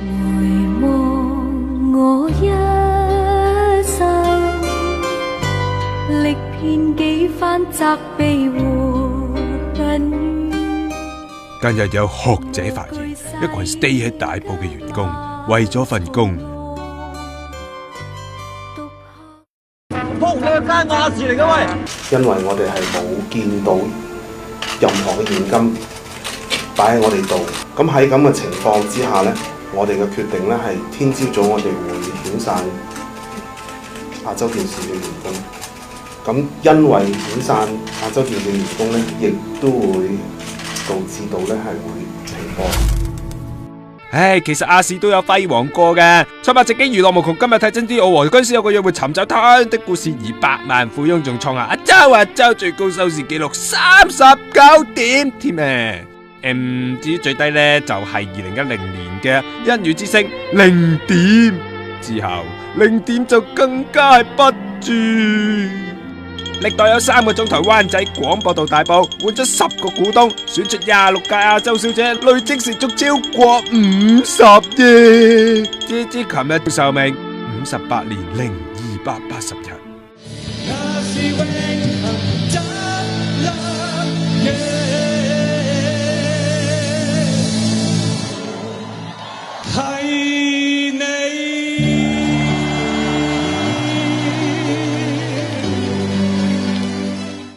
回望我一生，歷遍幾番責備和恨怨。近日有學者發現，一群 stay 喺大埔嘅員工為咗份工，仆你個街亞視嚟嘅喂！因為我哋係冇見到任何嘅現金擺喺我哋度，咁喺咁嘅情況之下呢，我哋嘅決定呢係聽朝早我哋會遣散亞洲電視嘅員工。咁因為遣散亞洲電視嘅員工呢，亦都會導致到呢係會停播。其實亞視都有輝煌過嘅。創辦直擊娛樂無窮，今日睇真啲奧和嗰陣時有個約會尋找他的故事，200萬富翁仲創下亞洲最高收視紀錄39點添啊！至於最低呢，就係2010年嘅《一語之聲》0點，之後0點就更加係不住。歷代有3個總台灣仔廣播道大埔換咗10個股東，選出26屆亞洲小姐，累積成績超過50億。芝芝琴日壽命58年0280日。